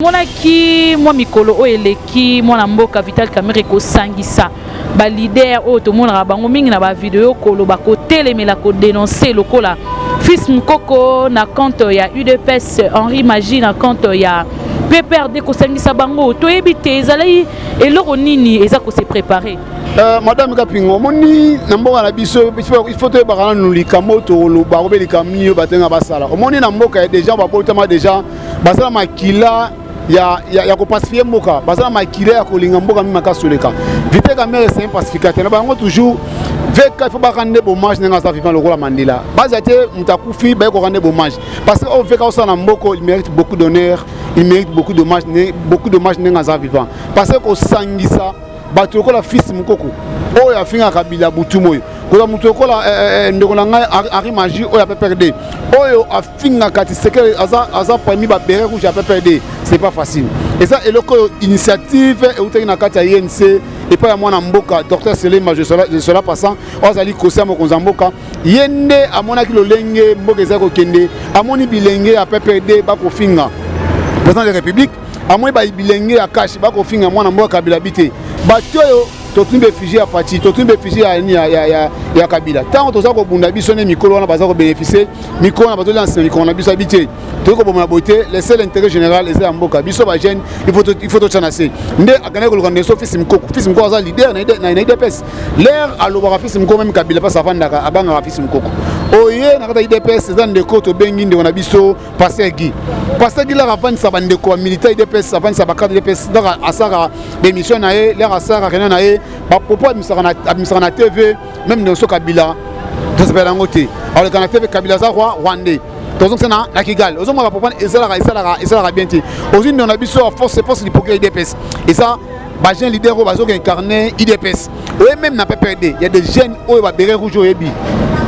Monaki moi mikolo o eleki mwana mboka Vital Kamerhe ko sangisa ba leader o to mona bango mingi na ba vidéo kolo ba ko telemela ko dénoncer lokola fils Mukoko na compte ya UDPS Henri Magie na compte ya PPRD ko sangisa bango to ebite ezalai eloko nini eza ko se préparer. Madame Kapingo, moni namboka na biso il faut te bakana nulika moto lo ba ko belika miyo batenga basala. Omoni na mboka déjà ba botama déjà basala makila ya ko pacifier mboka basala makila ya ko linga mboka mi makasoleka. Vital Kamerhe c'est un pacificateur. Na bango toujours veka il faut bakande hommage nga sa vivant lokola Mandela. Bazate mutakufi ba ko rendre hommage parce que on veka au sana mboko il mérite beaucoup d'honneur, il mérite beaucoup d'hommage nga sa vivant parce que ko sangisa bato kola fils Mukoko oyo afinga kabila butu moyo kola mutu kola ndeko na ngai Henri Magie oyo PPRD oyo afinga kati sekere aza parmi ba beret rouge ya PPRD c'est pas facile et ça eloko initiative et utaki na kati ya INC et pas ya mwana mboka Dr Selema je serai passant ozali kosia mokonza mboka yende amona ki lolenge mboka ezako kende amoni bilenge ya PPRD ba kofinga président de la République amoni ba bilenge ya cash ba kofinga mwana mboka kabila bité batoyo totumbe réfugié à Fati totumbe réfugié ya Kabila tant to za ko bunda biso ne mikolo wana baza ko bénéficier mikolo na bato lancer mikolo na biso habité to ko bomona beauté le seul intérêt général eza mboka biso ba jeune il faut to chanase nde akana ko lokanda so fils Mukoko aza leader na IDPS l'air aloba fils Mukoko même Kabila pas savandaka abanga fils Mukoko oye na kata IDPS eza ndeko to bengi nde na biso passer Guy la ravane sa bandeko militaire IDPS savane sa bakade IDPS dans asara démission na e l'air asara rien na e ba popo administration na TV même dans ce Kabila to se pela ngote alors quand la TV Kabila za Rwandais donc c'est na Kigali ozo mo ba popo ezala bien ti ozo ndona biso force l'hypocrite IDPS et ça ba jeune leader o bazo incarner IDPS et même na PPRD il y a des jeunes o ba beret rouge oyebi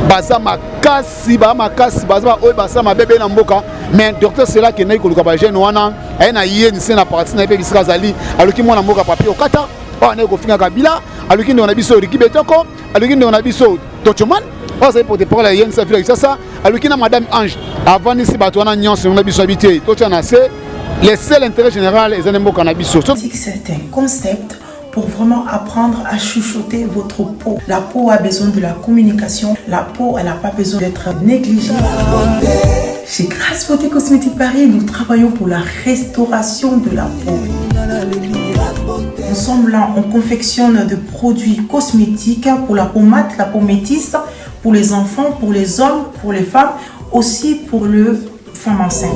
baza makasi baza oyo basa mabebe na mboka mais docteur c'est là que na ikoluka ba jeune wana ay na INC na parti na pe bisika zali aluki mwana mboka papier okata na ko finga Kabila aluki ndo na biso Riki Betoko aluki ndo na biso Tochoman ça c'est pour te parler INC ça fait ça aluki na madame Ange avant ici bato wana nyonso na biso habité tochana c'est le seul intérêt général et mboka na biso c'est un concept pour vraiment apprendre à chuchoter votre peau. La peau a besoin de la communication. La peau, elle n'a pas besoin d'être négligée. Chez Grasse Beauté Cosmétique Paris, nous travaillons pour la restauration de la peau. Nous sommes là, on confectionne de produits cosmétiques pour la peau mate, la peau métisse, pour les enfants, pour les hommes, pour les femmes, aussi pour les femmes enceintes.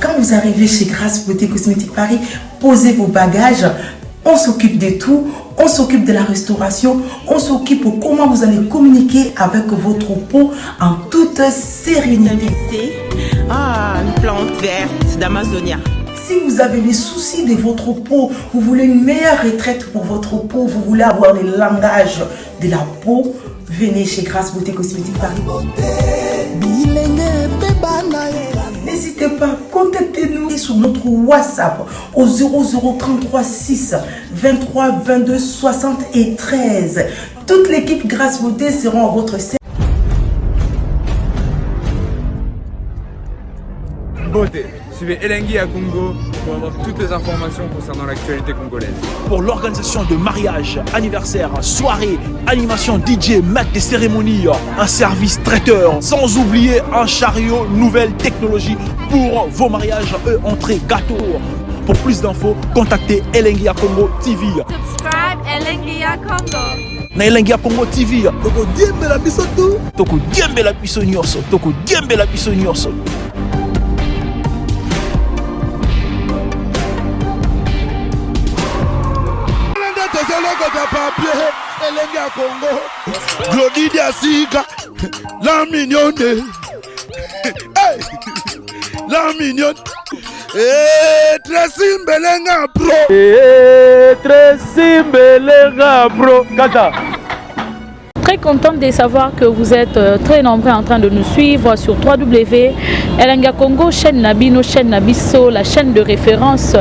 Quand vous arrivez chez Grasse Beauté Cosmétique Paris, posez vos bagages. On s'occupe de tout, on s'occupe de la restauration, on s'occupe de comment vous allez communiquer avec votre peau en toute sérénité. Une plante verte d'Amazonia. Si vous avez les soucis de votre peau, vous voulez une meilleure retraite pour votre peau, vous voulez avoir le langage de la peau, venez chez Grasse Beauté Cosmétique Paris. N'hésitez pas, contactez-nous sur notre WhatsApp au 0033 6 23 22 73. Toute l'équipe Grasse Beauté sera à votre service. Beauté, suivez Elengi à Congo pour avoir toutes les informations concernant l'actualité congolaise. Pour l'organisation de mariage, anniversaire, soirée, animation DJ, maître des cérémonies, un service traiteur, sans oublier un chariot, nouvelle technologie pour vos mariages et entrées gâteaux. Pour plus d'infos, contactez Elengi à Congo TV. Subscribe Elengi à Congo. Na Elengi à Congo TV. Toko diembe la biso tout. Toko diembe la biso nyonso. Toko diembe la biso nyonso. Elengi à Congo, Glody Diasika, la mignonne, hey, la mignonne, Tracy Mbelenga Pro, Tracy Mbelenga Pro, Kata. Très contente de savoir que vous êtes très nombreux en train de nous suivre sur Elenga Congo, chaîne Nabino, chaîne Nabiso, la chaîne de référence.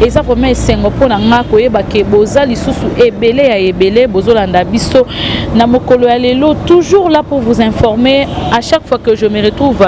Et ça vraiment esengo pona nga koyeba ke boza lisusu ebele ya ebele bozolanda biso na mokolo ya lelo, toujours là pour vous informer. À chaque fois que je me retrouve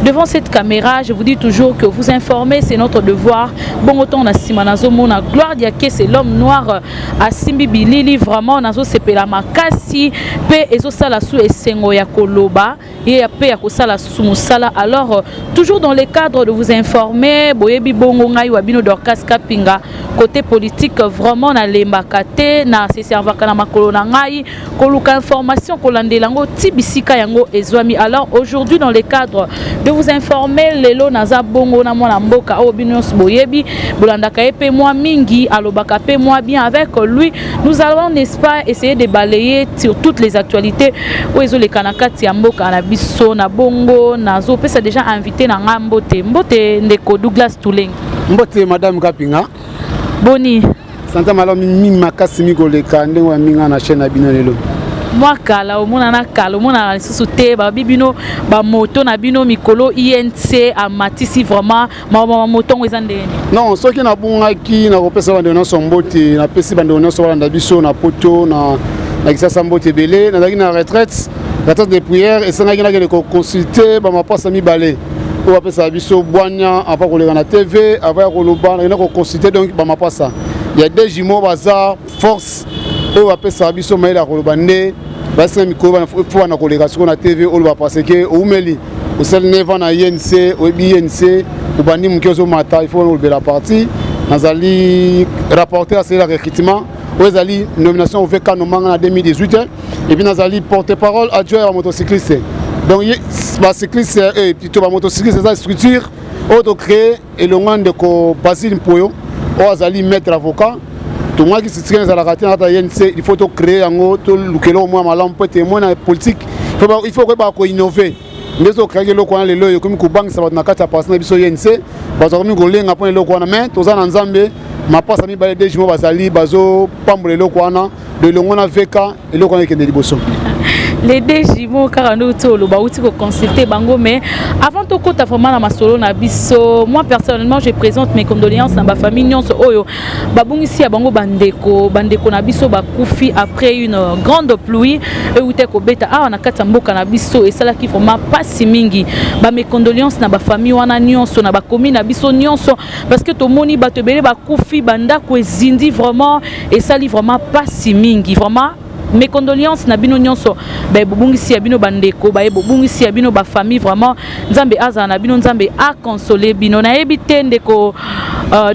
devant cette caméra, je vous dis toujours que vous informer c'est notre devoir. Bon autant na simanazo mona gloire diake, c'est l'homme noir à Simbi Bilili, vraiment nazo sepela makasi pe ezo sala su esengo ya koloba et ya pe ya kosala su musala. Alors toujours dans le cadre de vous informer, boyebi bongo ngai wabino Dorcas Kapinga côté politique vraiment na lembakate na se servaka na makolo na ngai koluka information kolandelango tibisika yango ezwami. Alors aujourd'hui dans le cadre de vous informer lelo naza bongo na mwana mboka o binos boyebi bolandaka epe moi mingi alobaka pe moi bien. Avec lui nous allons n'est-ce pas essayer de balayer sur toutes les actualités où ezo le kanakati ya mboka na biso na bongo nazo pesa déjà invité na ngambote mbote ndeko Douglas Tuleng. Mbote madame Kapinga. Boni. Santa malo mi makasi mi koleka ndengo ya minga na chaîne na bino lelo. Moi kala omona na kala omona lisusu te ba bibino ba moto na bino mikolo INC a matisi vraiment ma moto ngeza ndeni. Non, soki na bungaki na kopesa bande na sombote na pesi bande na so balanda biso na poto na kisasa mbote belé na daki na retraite de prière et sanga kina ke consulter ba mapasa mi balé. On va passer à biso boanya après qu'on la TV avant qu'on le ban on consulter donc ba mapasa. Il y a des jumeaux bazar force on va passer à biso maila ko le bandé parce que miko ba faut na kolega sur na TV on va passer que o meli o sel neva na INC o BNC o bandi mukiozo mata il faut on la partie nazali rapporter à ce recrutement aux ali nomination au VK no manga en 2018 et puis nazali porte-parole adjoint à motocycliste. Donc, les cyclistes et plutôt les motocyclistes, c'est la structure auto-créée et le monde de Basile Mpoyo, où Azali maître avocat. Tout le monde qui se tient à la raté, il faut créer un autre, au moins ma lampe, témoin politique. Il faut innover. Mais il faut créer le coin, les lois, comme Kubank, ça va être un passe na biso INC, parce que comme les ngapon le coin mais tous en Nzambe, ma passe ami balé des jours Bazali, bazo pambre le coin, de l'ongona VK et le coin qui est des bossons. Les deux jumeaux car nous tous le bauti pour consulter bango mais avant tout côté vraiment na masolo na biso moi personnellement je présente mes condoléances à ma famille nyonso oyo babungisi ya bango bandeko na biso bakufi après une grande pluie et uté ko beta na kata mboka na biso et ça là qui vraiment pas si mingi ba mes condoléances na ba famille wana nyonso na ba commune na biso nyonso parce que to moni bato belé bakufi banda ko ezindi vraiment et ça li vraiment pas si mingi vraiment. Mes condoléances na bino nyonso ba bobungisi ya bino bandeko ba bobungisi ya bino ba famille vraiment nzambe aza na bino nzambe a consoler bino na ebite ndeko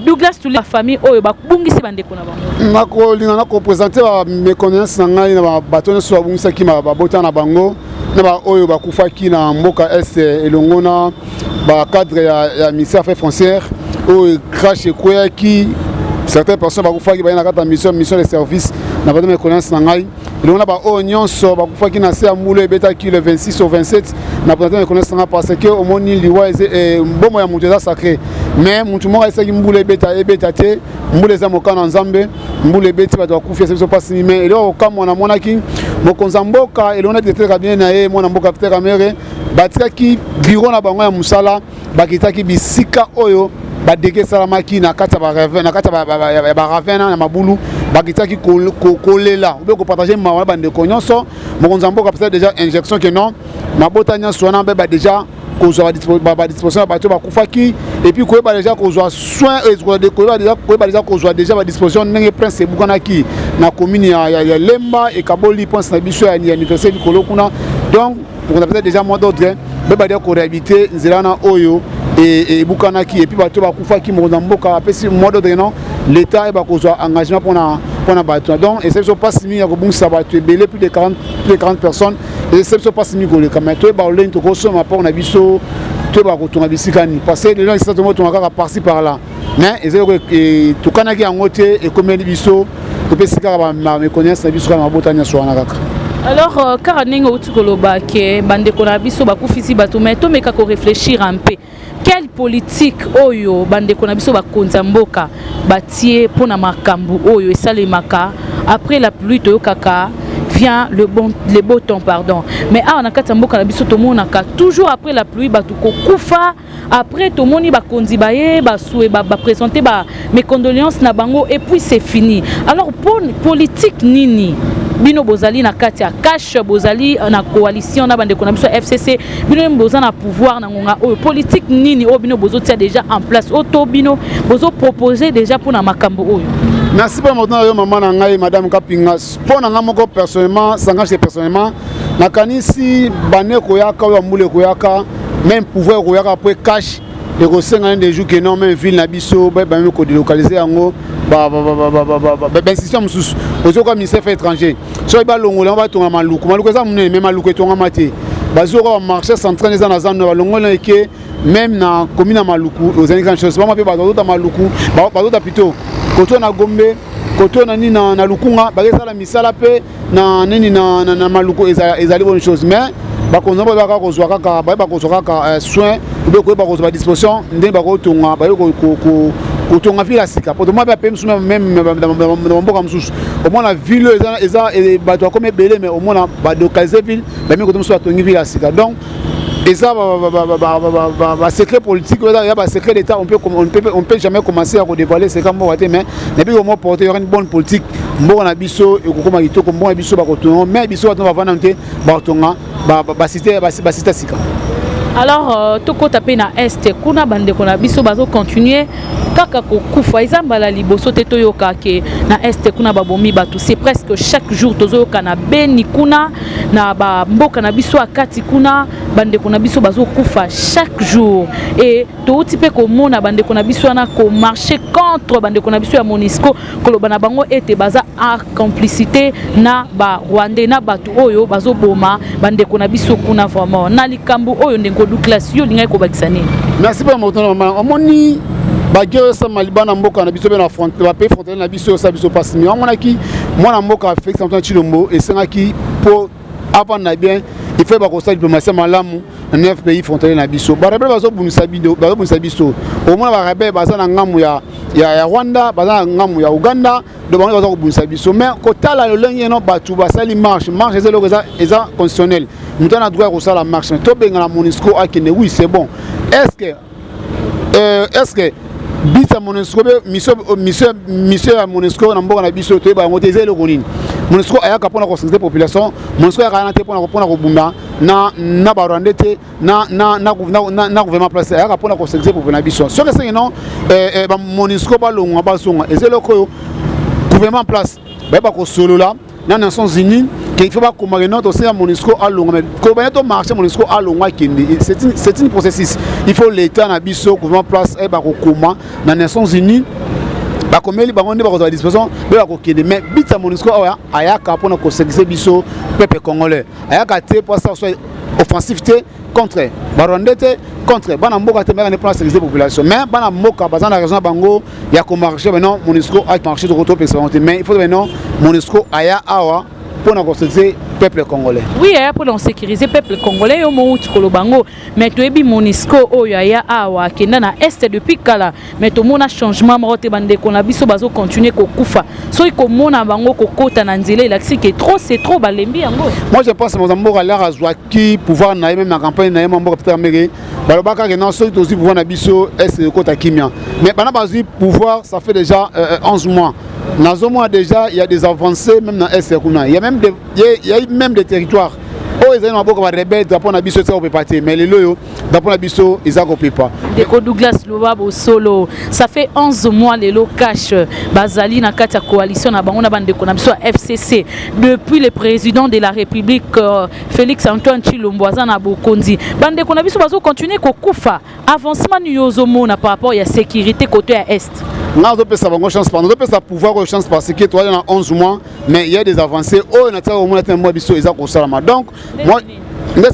Douglas Tuleng la famille oyo ba bungisi bandeko na bango nako linga nako présenter mes condoléances na ngai na bato nyonso babungisa ki ba bota na bango na ba oyo ba kufaki na mboka est elongona ba cadre ya ministère affaires foncières oyo crash ekoya ki certaines personnes ba kufaki ba na kata mission de service na bato mes condoléances na ngai. On a des nyonso bakufaki na se ambulo ebetaki le 26 au 27 na présenté mes connaissances parce que au moni liwa et bomo ya mutu sacré mais mutu moko esaki mbula ebeta te mbula eza mokana nzambe mbula ebeti bato bakufi ese biso pasi mais eloko okamwa monaki mokonza mboka elona teteka bien na ye mwana mboka peteka mere batikaki biro na bango ya musala bakitaki bisika oyo badeke salamaki na kata ba ravin na kata ba ravin na mabulu bakitaki kolela ou bien ko partager ma bande ko nyonso mokonza mboka peut-être déjà injection que non mabota nyonso na ba déjà kozwa disposition bato bakufaki et puis koyeba déjà kozwa soin koyeba déjà kozwa déjà ba disposition ndenge prince bukanaki na commune ya Lemba et Kaboli pense na biso ya anniversaire likolo kuna donc pour on a peut-être déjà moins d'autres ba dire ko réhabiliter nzela oyo et bukanaki et puis bato bakufaki mokonza mboka apesi moins d'autres non l'état et bakozwa engagement pour na bato donc et c'est pas simi ya kobungisa bato ebele plus de 40 personnes et c'est pas simi ko le kamato ba oleni to ko soma pour na biso to ba ko tonga bisikani parce que les gens ils sont tonga par-ci par là mais et to kanaki en ngote et comme biso to pesika ba me connaissance na biso ka mabotanya so na kaka. Alors car ninga utikoloba ke bandeko na biso bakufisi bato mais to meka ko réfléchir un peu. Quelle politique oyo bandeko na biso bakonza mboka batie pona makambu oyo esalemaka après la pluie to kaka vient le beau temps, pardon. Mais on a katamboka na biso tomonaka toujours après la pluie batuko kufa, après tomoni ba kondi baye ba soué ba présenter ba mes condoléances na bango et puis c'est fini. Alors pour politique nini bino bozali na kati ya cash bozali na coalition na bande konamiso FCC bino boza na pouvoir na ngonga o politique nini o bino bozo tia déjà en place auto bino bozo proposer déjà pour na makambo oyo. Merci pour mon temps maman na ngai madame Kapinga pour na ngamoko personnellement s'engage personnellement na kanisi bane koyaka o mbule koyaka même pouvoir koyaka après cash et kosenga des jours que non même ville na biso ba même ko délocaliser yango ben système sous ozoka ministère étranger so ba longola ba tonga maluku eza munene même maluku tonga mate bazoka marché central eza na zano ba longola eke même na commune na maluku ozani grand chose ba mape ba tota maluku ba tota pito koto na Gombe koto na ni na lukunga ba sala misala pe na nini na maluku ezali bonne chose mais ba konza ba ka kozwa kaka ba kozwa kaka soin ko ba kozwa disposition ndé ba ko tonga ba ko kotonga vile sika poto moi ba pem suma même dans mboka msusu au moins la ville eza ba to comme belé mais au moins ba localiser ville ba mi ko tonga tongi vile sika donc et ça ba secret politique il y a ba secret d'état on peut jamais commencer à dévoiler c'est comme moi mais depuis au moins porter une bonne politique mboka na biso et ko koma kitoko mboka biso ba ko tonga mais biso ba vana nte ba tonga ba cité sika. Alors toko tapé na est kuna bande kona biso bazo continuer kaka ko kufa ezambala liboso te toyoka ke na est kuna babomi batu c'est presque chaque jour tozoyoka na beni kuna na ba mboka na biso akati kuna bande kona biso bazo kufa chaque jour et to type ko mona bande kona biso na ko marcher contre bande kona biso ya Monisco koloba na bango ete baza en complicité na ba Rwandais na batu oyo bazo boma bande kona biso kuna vraiment na likambo oyo ndengo Douglas yo linga ko bakisani. Merci pour mon temps maman omoni ba guerre sa malibana mboka na biso be na front ba pays frontière na biso sa biso passe mi amonaki mwana mboka Félix Antoine Tshilombo et sengaki pour avant na bien il fait ba ko sa diplomatie malamu na 9 pays frontière na biso ba rebel bazo bunisa biso au moins ba rebel baza na ngamu ya Rwanda baza na ngamu ya Uganda do bango bazo bunisa biso mais ko tala le lenge no batu ba sali marche eza constitutionnel mutana droit ko sala marche to benga na Monisco akene oui c'est bon est-ce que bita Monisco mission à Monisco na mboka na biso to ba ngote zelo konini Monisco ayaka pona ko sensibiliser population Monisco ayaka na te pona ko bunda na ba Rwandete na gouvernement place ayaka pona ko sensibiliser population na biso so que c'est non ba Monisco ba longa ba songa ezelo ko gouvernement place ba ko solo là na Nations Unies qu'il faut pas commander notre aussi à Monisco à long mais comment on marche Monisco à long c'est une processus il faut l'état na biso gouvernement place et ba ko comment na Nations Unies ba komeli ba ngone ba ko disposition ba ko kende mais bita Monisco ayaka pona ko sécuriser biso peuple congolais ayaka te pour ça soit offensivité contre Barondete contre bana mboka te mera ne pour sécuriser population mais bana mboka bazana raison bango ya ko marcher maintenant Monisco a marché de retour personnalité mais il faut maintenant Monisco aya awa pour nous sécuriser le peuple congolais. Oui, pour nous sécuriser le peuple congolais, au moment où bango, mais tu es bien Monisco, oh ya awa, qui est na est depuis kala, mais tout le monde a changement, marote bande qu'on a biso bazo continuer ko kufa. So il comme mon abango ko kota nanzile, il a que trop c'est trop balembi ango. Moi je pense que mon amour a l'air à jouer qui pouvoir naï même la campagne naï mambo peut américain. Balobaka que non ceux aussi pouvoir na biso est kota kimia. Mais bana bazu pouvoir ça fait déjà 11 mois. Dans un mois déjà, il y a des avancées même dans l'Est. Il y a même des territoires. Oh, ils ont beaucoup de rebelles, d'après la biso, ça ne peut pas. Mais les loyaux, d'après la biso, ils ne peuvent pas. Deko Douglas Lobabo solo. Ça fait 11 mois les lots cash. Bazali na kata coalition na bango na bande konamso FCC. Depuis le président de la République Félix Antoine Tshilombo na Bokondi. Bande konabiso bazo continuer ko kufa. Avancement yozomo na par rapport à la sécurité côté à est. Nous avons une chance, nous avons pouvoir une chance parce que toi, il y a 11 mois, mais il y a des avancées. Oh, il y a au moins un mois, ils ont ça. Donc, moi,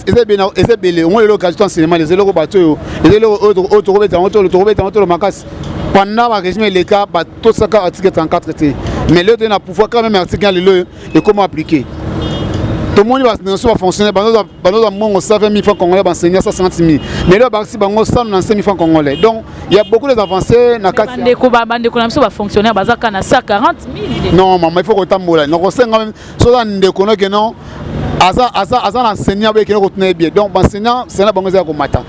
c'est bien, on est l'occasion de cinéma, les élèves bateaux, les élèves autres, pendant le régime, les cas, tout ça, article 34. Mais l'autre, il y a pouvoir quand même article et comment appliquer. tout le monde va fonctionner. On 120 000 francs congolais, enseigner 150 000. Mais là, si on 195 000 francs congolais. Donc, il y a beaucoup d'avancées. On va fonctionner à 40 000. Non, maman, il faut que tu aies un peu. Si non, Azan enseignant qui retenait bien. Donc, enseignant, c'est là que vous matin.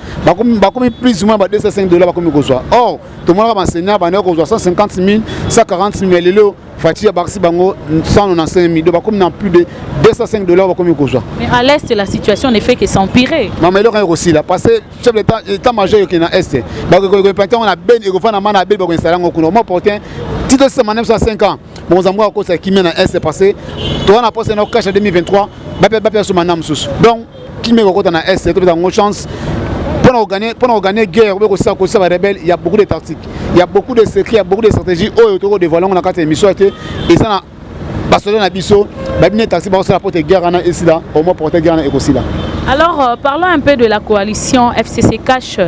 Plus ou moins $205 or, tout le monde va enseigner 150 000, 140 000 euros. Fatia Barsi Bango, 195 000, donc comme plus de $205 Mais à l'Est, la situation ne fait que s'empirer. Non, mais il y a aussi là, parce que le chef de l'état-major qui est dans l'Est, on a ben et on a ben pour installer un coup. Moi, pourtant, si tu as 5 ans, bon, ça m'a cause qui mène dans l'Est passé, tu as passé notre cash en 2023, donc qui met au côté dans l'Est, tu as une chance. Pour organiser guerre, il y a beaucoup de tactiques, il y a beaucoup de secrets, il y a beaucoup de stratégies. Autour de volant, on a quatre émissions et ça Barcelone a biso, babine taxi ba la porte guerre en ici là, au moins porte guerre en aussi là. Alors parlons un peu de la coalition FCC Cash.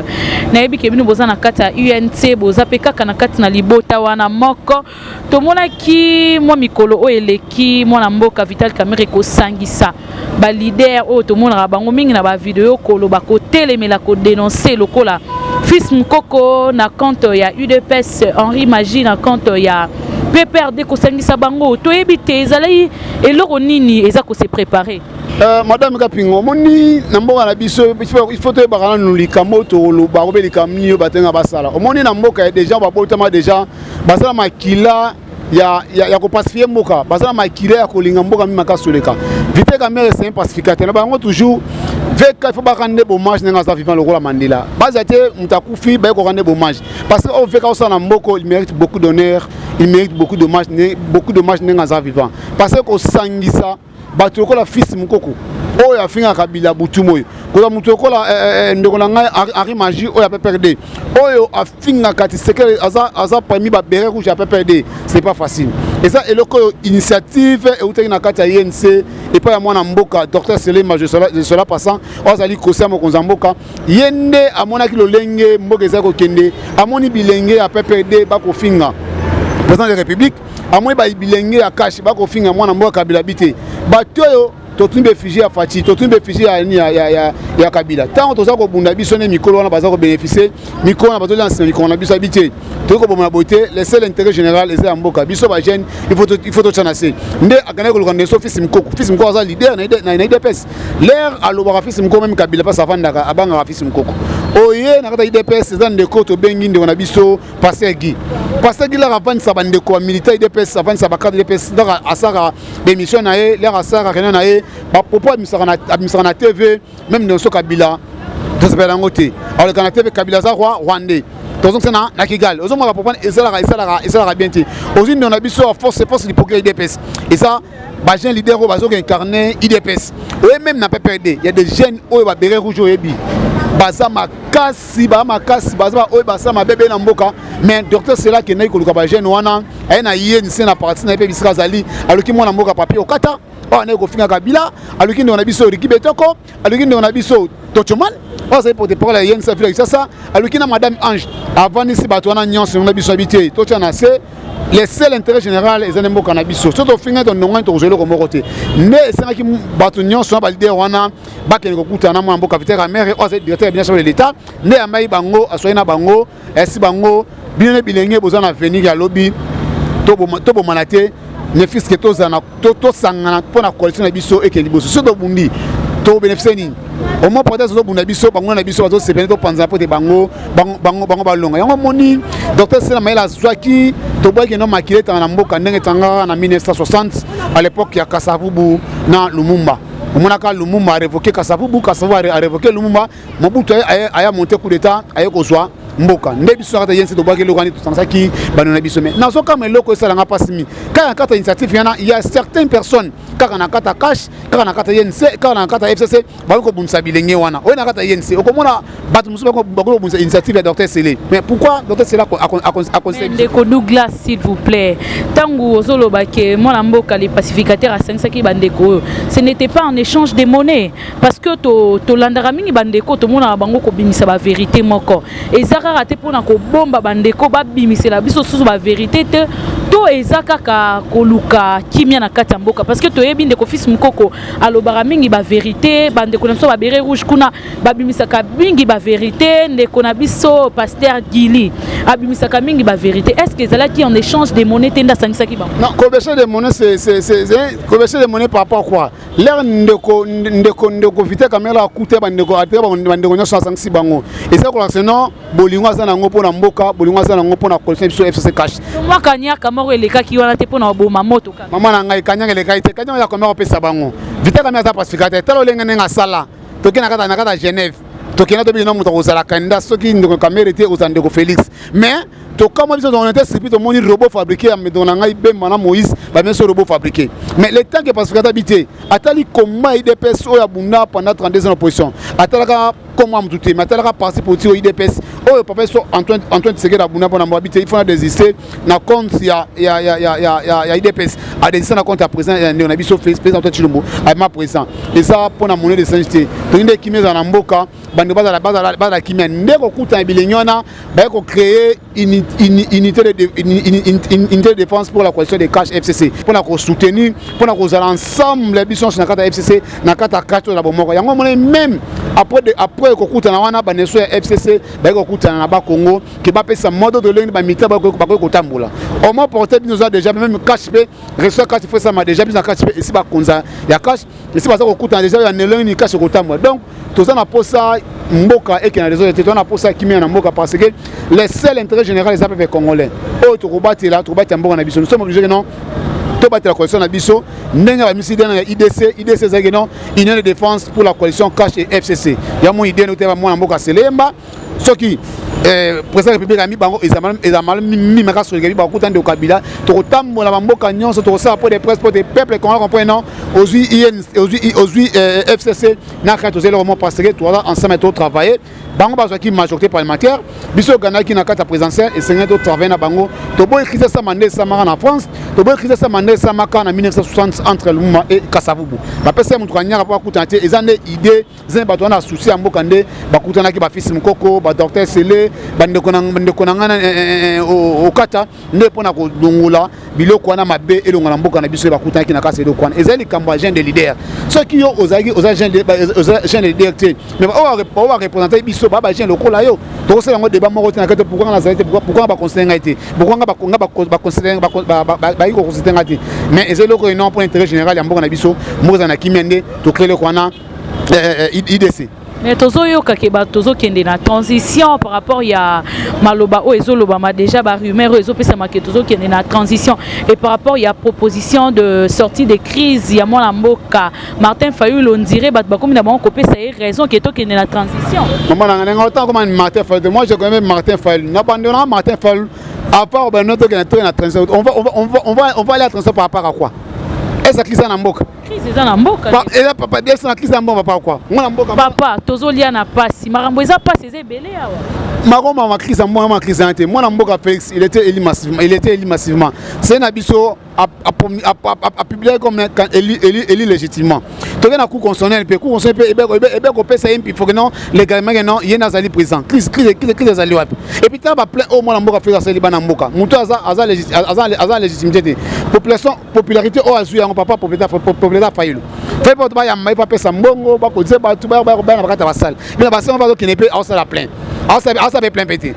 Nayebi kebinu boza na kata UNC boza peka kana kata na libota wana moko. Tomona ki mwa mikolo o eleki mwana mboka Vital Kamerhe ko sangisa. Ba leader o tomona bango mingi na ba video kolo ba ko telemela ko dénoncer lokola Fils Mukoko na compte ya UDPS, Henri Magie na compte ya PPRD ko sangisa bango to ebite ezalai eloko nini eza ko se préparer. Madame Kapingo, moni namboka na biso il faut te bakana nulika moto lo ba robelika mio batenga basala. Omoni namboka déjà ba botama déjà basala makila ya ko pacifier mboka basala makila ya ko linga mboka mi makasoleka. Vital Kamerhe c'est un pacificateur. Na bango toujours veka il faut bakande hommage nenga za vivant lokola Mandela. Bazate mutakufi ba ko rendre hommage parce que on veka osana mboko il mérite beaucoup d'honneur, il mérite beaucoup d'hommage nenga za vivant parce que ko sangisa bato kola Fils Mukoko oyo afinga kabila butu moyo kola mutu kola ndeko na ngai Henri Magie oyo PPRD oyo afinga kati sekere aza parmi ba beret rouge à PPRD, c'est pas facile et ça eloko initiative et utaki na kati ya INC et pas ya mwana mboka Dr Selema je cela passant ozali kosia mokonza mboka yende amona ki lolenge mboka ezako kende amoni bilenge ya PPRD bako finga président de la République amoni ba bilenge ya cash bako finga mwana mboka kabila bité batoyo totuni réfugié à Fati totuni réfugié ya kabila tant to zako bunda biso ne mikolo wana bazako bénéficier mikolo na bazo lancer mikolo na biso habité to ko bomona beauté le seul intérêt général est à mboka biso ba jeune il faut to chanasser nde akana ko lokande so Fils Mukoko aza leader na IDPS l'air alobaka Fils Mukoko même kabila pas savandaka abanga Fils Mukoko oye na kata IDPS za ndeko to bengi nde na biso Pasteur Guy la ravane sa bandeko militaire IDPS savane sa bakade IDPS ndaka asaka démission na ye l'air asaka rien na ye ba popo administration na TV même dans ce kabila to sepela ngote alors kana TV kabila za rwandais donc c'est na Kigali ozo mo ba popo ezala bien ti ozo ndona biso force l'hypocrite IDPS et ça ba jeune leader o bazo incarner IDPS et même na PPRD il y a des jeunes o ba beret rouge oyebi baza makasi baza oyo basama bebe na mboka mais docteur c'est là que na ikoluka ba jeune wana ay na INC na parti na pe bisika zali aluki mwana mboka papier okata on a kofinga kabila aluki ndo na biso Riki Betoko aluki ndo na biso Tochoman on ça pour te parler INC ça fait ça aluki na madame Ange avant ici bato wana nyonso na biso habité tocha na se le seul intérêt général est un cannabis. Surtout finir dans nos to zelo comme côté. Mais c'est là qui bato nyonso ba leader wana ba ke ko kutana mo mboka Vital Kamerhe o directeur bien sûr de l'état ne amai bango asoina bango esi bango bien bilenge bozana venir ya lobby to bo manate ne fils que to zana to sangana pour la coalition na biso et que liboso surtout bundi to bénéficier ni au moins peut-être zo bunda biso bango na biso bazo se benito panza pour te bango balonga yango moni docteur Sela Maïla Zwaki to boy que no makile tanga na mboka ndenge tanga na 1960 à l'époque ya Kasavubu na Lumumba omonaka Lumumba a révoqué Kasavubu a révoqué Lumumba Mobutu aya monté coup d'état aya kozwa mboka nde biso kata yense to boy que lokani to tanga ki banona biso mais nazo kama loko sala nga pasimi kaya kata initiative yana il y a certaines personnes kaka na kata cash kaka na kata yense kaka na kata FCC bako bunsa bilenge wana oyo na kata yense okomona batu musu bako bunsa initiative ya docteur Sele mais pourquoi docteur Sele a conseillé Ndeko Douglas s'il vous plaît tangu ozoloba ke mwana mboka les pacificateurs a 5 ki bandeko ce n'était pas en échange de monnaie parce que to landara mingi bandeko to mona bango ko bimisa ba vérité moko ezaka raté pona ko bomba bandeko ba bimisela biso susu ba vérité te to eza kaka koluka kimia na kati ya mboka parce que toyebi ndeko fils mukoko alobaka mingi ba vérité bandeko na biso ba beret rouge kuna babimisaka mingi ba vérité ndeko na biso pasteur Gili abimisaka mingi ba vérité. Est-ce que ezalaki en échange des monnaies tenda sangisaki bango? Non, conversion de monnaie c'est conversion de monnaie par rapport à quoi? L'air ndeko vite caméra coûter bandeko atera bandeko nyonso sangisi bango. Et ça quoi c'est non bolingo za nango pona mboka bolingo za nango pona collection biso FCC cash. Moi kanya kamaro elekaki wana te pona boma moto kaka. Maman na ngai kanya elekaki te kanya ya kamera pesa bango. Vite caméra za pacificateur talo lenga nga sala. Tokena kata Genève. Tokena to bino muto kozala candidat soki ndeko kamera était aux ndeko Félix. Mais to comme ils ont été surpris to moni robot fabriqué à medona ngai bemba na Moïse ba bien ce robot fabriqué. Mais le temps que pacificateur habité atali comment IDPS o ya bunda pendant 32 ans en opposition. Atalaka comment mtuté mais atalaka parti politique IDPS o papa so Antoine Tshisekedi bunda pona habité il faut désister na compte ya IDPS a désister na compte à président on a biso président Antoine Chilombo a ma président et ça pona monnaie de sainteté to inde kimeza na mboka bande baza kimia ndeko kuta bilenyona ba ko créer unité de défense pour la coalition des cash FCC pour la soutenir pour la cause ensemble les bisons na kata FCC na kata kato la bomoko yango mona même après ko kuta na wana baneso ya FCC ba ko kuta na ba Congo qui ba pesa mode de l'une ba mita ba ko tambola au moins porter nous a déjà même cash pe reçoit cash fait ça ma déjà bien cash pe ici ba konza ya cash ici ba ko kuta déjà ya nelon ni cash ko tambola donc tout ça na posa mboka et qui na réseau de na posa kimia na mboka parce que les seuls intérêts généraux les peuples congolais oh to kobati là to kobati mboka na biso nous sommes obligés non to bati la coalition na biso ndenga ba miside na IDC zaki non union de défense pour la coalition cash et FCC ya mo idée no te ba mo na mboka selemba soki président république ami bango ezamal mi maka so ngebi ba kutande o Kabila to kotambola ba mboka nyonso to sa pour des presse pour des peuples qu'on comprend non aujourd'hui FCC na ka to zelo vraiment parce que to ensemble to travailler bango ba qui majorité parlementaire biso gana ki na kata présidentielle et seigneur to travailler na bango to boy crise sa mandé sa mara na France to boy crise sa mandé sa maka na 1960 entre Lumumba et Kasavubu ba pesa mutu kanyaka pa kutante ezane idée zane ba to na souci ya mboka nde ba kutana ki ba fils mukoko ba docteur Sele bandeko na ngana okata nde pona ko dongola biloko wana mabe elonga na mboka na biso ba kutana ki na kasa eloko wana ezali kambo agent de leader ceux qui ont aux agents de leader mais on va représenter biso ba agent lokola yo to sala ngo débat moko na kata pourquoi na zalité pourquoi ba conseiller ngati pourquoi ba conseiller ba iko conseiller ngati mais ezelo ko non pour intérêt général ya mboka na biso moza na kimende to créer le kwana IDC. Mais tozo yo kakeba tozo kende na transition par rapport ya maloba o ezoloba ma déjà ba rumeur ezo pesa maketozo kende na transition et par rapport ya proposition de sortie de crise ya mona mboka Martin Fayulu on dirait bat bakomi na bango kopesa raison que to kende na transition. Maman na autant comme Martin Fayulu moi je connais Martin Fayulu na bandona Martin Fayulu à part ben notre que na transition on va aller à transition par rapport à quoi? Est-ce que crise na mboka? Crise za na mboka. Et là papa dès na crise na mboka par quoi? Moi na mboka. Papa tozo lia na pasi marambo eza pasi eza belé awa. Maroma ma crise ma crise ante moi na mboka Félix il était élu massivement c'est na biso a publié comme élu légitimement to na cour constitutionnel pe cour constitutionnel pe ko pesa MP faut que non légalement non yena zali président crise zali wapi et puis ta ba plein au moi na mboka Félix zali bana mboka muto aza légitimité popularité o azu yango papa populaire Fayulu fait pas ba ya mai pa pesa mbongo ba ko zeba tu ba na bakata basal mais basal ba zo kinepe au sala plein ça va plein pété.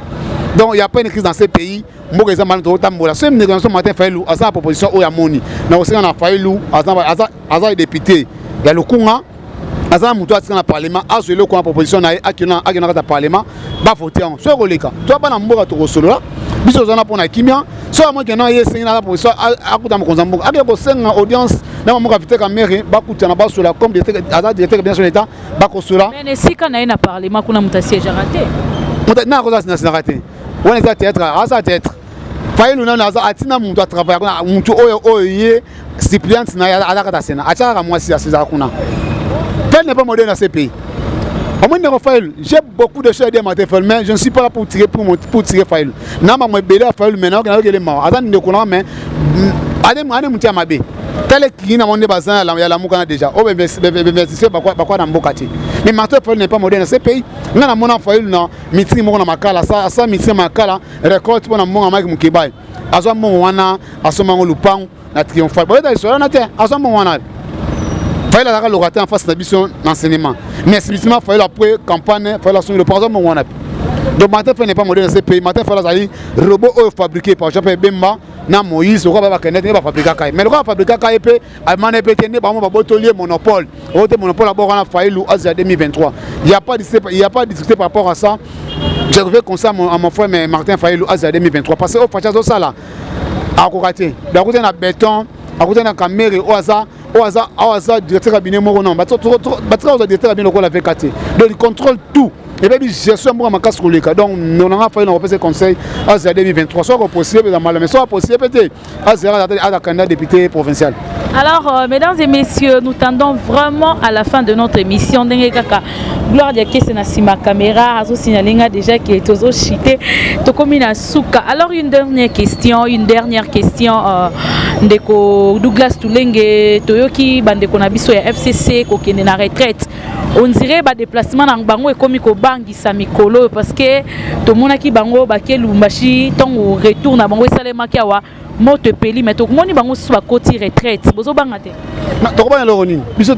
Donc il n'y a pas une crise dans ces pays. Moi, je suis seule négociation Martin Fayulu, à sa proposition au Yamoni. Nous aussi on a Fayulu, à sa député. Il y a le Kunga, à sa mouton dans le Parlement, à ce lieu qu'on a proposition à qui dans le Parlement, va voter en. Soit au Leka. Toi pas dans le Mboka to solo là. Biso zona pour na kimia. Soit moi qui n'a pas essayé la proposition à côté de Konzambo. Avec vos 5 audience, dans mon invité comme maire, ba kuta na ba sur la comme directeur bien sur l'état, ba ko sur là. Mais si quand na Parlement kuna mutasié raté. Na ko za raté. On est à théâtre, à sa tête. Fayulu na za atina muntu a travailler muntu oyo ye Cyprien na ya ala kata sena. Acha moi si asiza kuna. Tel n'est pas modèle dans ces pays. Au moins de Fayulu, j'ai beaucoup de choses à dire Martin Fayulu, mais je ne suis pas là pour tirer Fayulu. Na ma me belé Fayulu maintenant que les morts. Azan ne connaît mais ade mutia mabe. tel qui n'a monté bazin il y a la moukana déjà oh investisseur bakwa na mboka ti mais Martin Fayulu n'est pas moderne dans ce pays ngana mona Fayulu na meeting mo na makala ça meeting makala récolte pour na monga maki mukibai azwa mo wana asoma ngo lupango na triomphal boyeta isola na te azwa mo wana Fayulu la locataire en face d'habitation d'enseignement mais spécifiquement Fayulu après campagne Fayulu son le président mo wana donc Martin Fayulu n'est pas moderne dans ce pays Martin Fayulu azali robot fabriqué par Jean-Pierre Bemba na Moïse ko ba kenete ba fabriquer kai mais ko fabriquer kai pe amane pe tene ba mo ba botolier monopole autre monopole abord na Fayulu à 2023 il y a pas discuté par rapport à ça je vais comme ça à mon frère mais Martin Fayulu à 2023 parce que au facha ça là à côté d'un côté na béton à côté na caméra au hasard directeur cabinet mo non ba directeur cabinet ko la VKT donc il contrôle tout et bien gestion moi ma casse colléga donc on a fait un représentant conseil à 2023 soit possible dans mal mais soit possible peut-être à la candidat député provincial. Alors mesdames et messieurs, nous tendons vraiment à la fin de notre émission ndenge kaka gloire de kese na sima caméra azo signalinga déjà qui est tozo chité to komina suka. Alors une dernière question ndeko Douglas Tulenge toyoki bandeko na biso ya FCC ko kende na retraite on dirait ba déplacement na bango e komi ko bangisa mikolo parce que to monaki bango ba ke Lubumbashi tongo retour na bango salema ki awa moto peli mais to moni bango so ba koti retraite bozo bangate na to ko ba loroni biso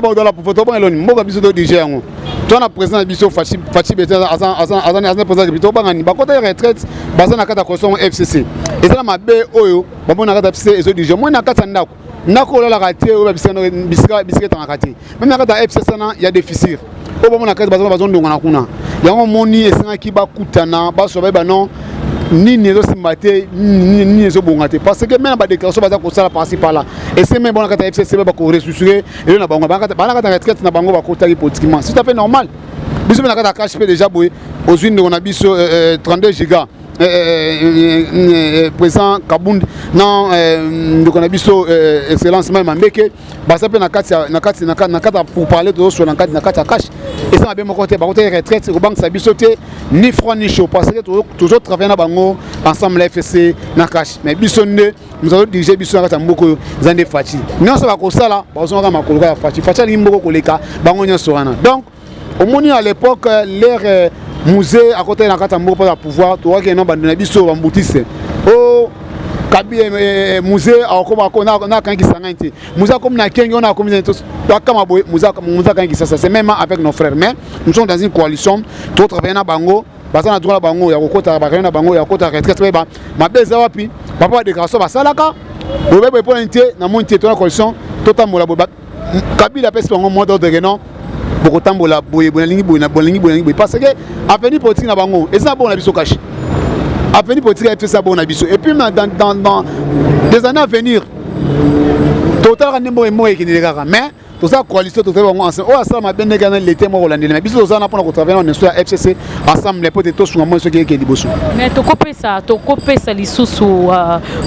ba dola pour to ba loroni mboka biso do DJ yango to na président biso Fachi Beta azan président biso bangani ba kota retraite bazana kata koson FCC ezala mabe oyo ba mona kata FCC ezo DJ moi na kata ndako nako la raté ou bisika en raté même na kata FCC na il y a des fissures au moment na kata bazon ndonga na kuna yango moni esenga ki ba kutana ba so ba non ni nezo simbate ni nezo bongate parce que même ba déclaration baza ko sala par-ci par là et c'est même bon na kata FCC ba ko ressusciter et na bango ba kata retraite na bango ba ko tali politiquement c'est tout à fait normal biso na kata cash déjà boy aux unes on a biso 32 gigas président Kabundi non donc on a biso excellence même Mbeke basa pe na kata pour parler de sur na kata cash et ça m'a bien mon côté par contre retraite au banque ça biso ni froid ni chaud parce que toujours travailler na bango ensemble FCC na cash mais biso nous avons dirigé biso na kata mboko zande Fachi non ça va ko sala bazon ka makolo ka Fachi ni mboko koleka bango nyoso wana donc au moni à l'époque l'air musée à côté de la carte pour pouvoir tu vois qu'il y a un bandit biso bambutise oh kabi musée à comme on a quand qui s'engage musée comme na kengi on a comme kama boy musée quand qui ça c'est même avec nos frères mais nous sommes dans une coalition tout travailler na bango basana droit bango ya kokota ba na bango ya kokota retraite ba mabeza wapi papa déclaration basalaka bobebe pour l'inté na monté to la coalition totamola kabila pèse bango mot d'ordre non beaucoup tambola boye bolingi parce que avenir politique na bango et ça bon na biso cash avenir politique fait ça bon na biso et puis dans des années à venir total rande mo qui ne gars mais tout ça coalition tout fait bango ensemble oh ça m'a bien gagné l'été mo holandais mais biso ça na pour travailler on est sur FCC ensemble les potes tous moi ceux qui liboso mais to copé ça lisusu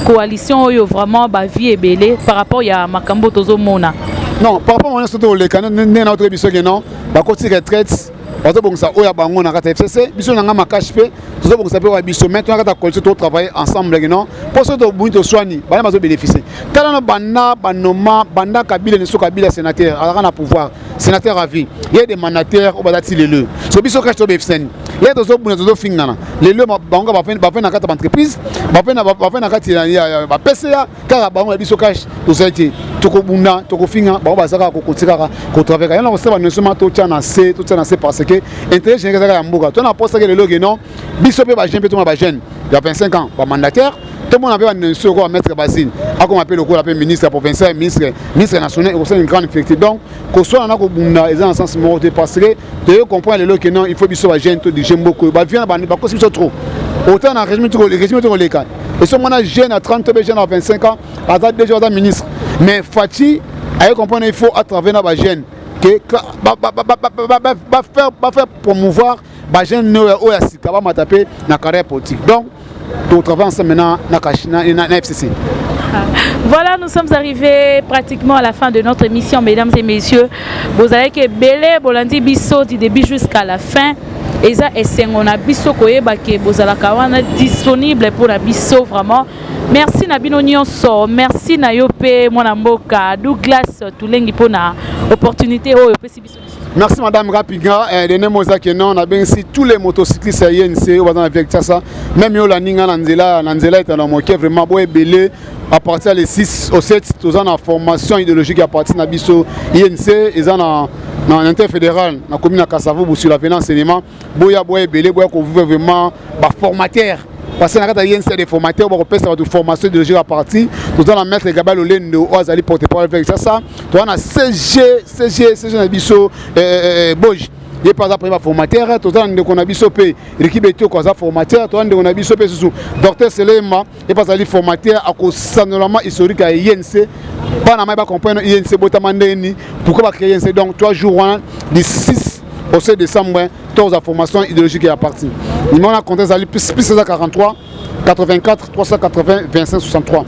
coalition yo vraiment ba vie est belle par rapport ya makambo tozo mona. Non, par rapport à ce les canons, notre émission non, bah côté retraite, parce que bon ça, oya bango na kata FCC, biso na ngama cash fait, tout ça bon ça peut biso maintenant kata coalition tout travailler ensemble non, pour ce to buito soigner, bah mazo bénéficier. Tala na banda banoma banda kabila ne so kabila sénateur, ala na pouvoir, sénateur à vie. Il y a des mandataires au badati les le. So biso cash to befsen. Il y a des autres zo fingana. Les le bango ba fait na kata entreprise, ba fait na kata ya ba PCA, car bango biso cash to société. Toko bunda, toko finga, ba bazaka ko kotikaka ko travailler. Il y a aussi ba seulement to tcha na C parce que intérêt général ya mboka. To na poste que le logo non, biso pe ba jeune pe to ba jeune. Il y a 25 ans, ba mandataire. Tout le monde avait un second à mettre Basine. À comme appelle le coup, l'appelle ministre provincial, ministre national, et une grande effectif. Donc, qu'on soit en Akobunda, ils ont un sens de parce que tu comprends le que non, il faut que jeune, tu j'aime beaucoup. Bah, viens, bah, parce que trop. Autant dans le régime de l'école. Et ce moment jeune à 30 ans, jeune à 25 ans, à date déjà dans ministre. Mais Fachi, à comprendre, il faut à travers la jeune que va faire promouvoir la jeune au Yassika, va m'attaper dans la carrière politique. Donc, tout travail ensemble maintenant na FCC. Voilà, nous sommes arrivés pratiquement à la fin de notre émission, mesdames et messieurs. Vous avez que Belé, Bolandi Bisso du début jusqu'à la fin. eza esengo na biso koyeba ke bozalaka wana disponible pour na biso vraiment. Merci na bino nyonso, merci na yo pe mwana mboka Douglas Tulengi pour na opportunité oyo pesi biso. Merci Madame Rapinga. Dernier mot que non, on a bien si tous les motocyclistes INC au dans avec ça, même yo la ninga Nanzela est dans mon cœur vraiment beau et belé à partir les 6 au 7 tous en formation idéologique à partir na biso INC ils en dans l'interfédéral na commune à Kassavo sur la finance élément boya boya belé boya qu'on veut vraiment formateur. Parce que y a des formateurs qui ont une formation idéologique à partir. Nous allons mettre les gabelles au lendo, aux alliés porte-parole avec ça. Nous avons CG Nabiso, Boj. Il y a pas de formateur, nous avons Nabiso P, l'équipe est au formateur, nous avons Nabiso P, docteur Selema, il n'y a pas de formateur à cause sannement historique à INC. Pas de comprendre INC, pourquoi créer INC donc 3 jours du 6 au 7 décembre. Tous la formation idéologique est à partir. Nous avons compté plus 643 84 380 25 63.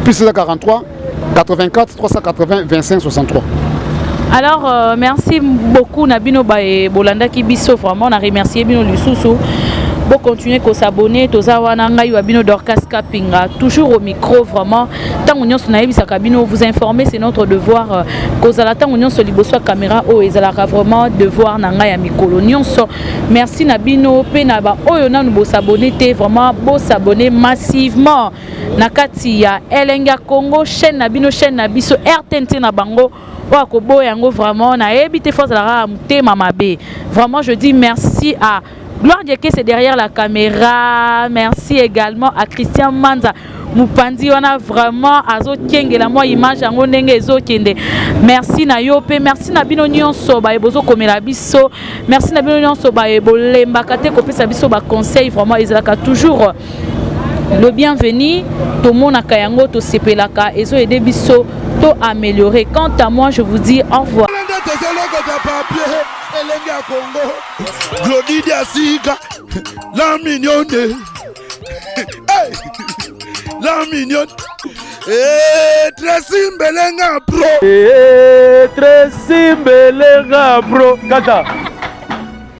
Plus 643 84 380 25 63. Alors merci beaucoup Nabino Bae Bolanda Kibiso, vraiment on a remercié Bino Lususu. Bon continuer à s'abonner, Bino Dorcas Kapinga, toujours au micro vraiment. Tant on y vous informer, c'est notre devoir. Tant on y caméra, vraiment devoir nanga mikolo. Merci Nabino, Penaba, Oyona nous s'abonner, vraiment beau s'abonner massivement. Nakati ya Elenga Congo, chaîne Nabino, chaîne Nabiso, RTNT Nabango. Vraiment, vraiment je dis merci à Gloire Dieu que c'est derrière la caméra. Merci également à Christian Manza Mupandi, on a vraiment azo kenge la moi image en ndenge ezo kende. Merci na yope, merci na bino nyonso ba ebozo komela biso. Merci na bino nyonso ba ebolemba kate kopesa biso ba conseil vraiment ezalaka toujours le bienvenu. Tout le monde a kayango to sepelaka ezo aider biso to améliorer. Quant à moi, je vous dis au revoir. Glodidia Sika, la mignonne, la mignonne, très simbelenga bro, très simbelenga bro, Kata.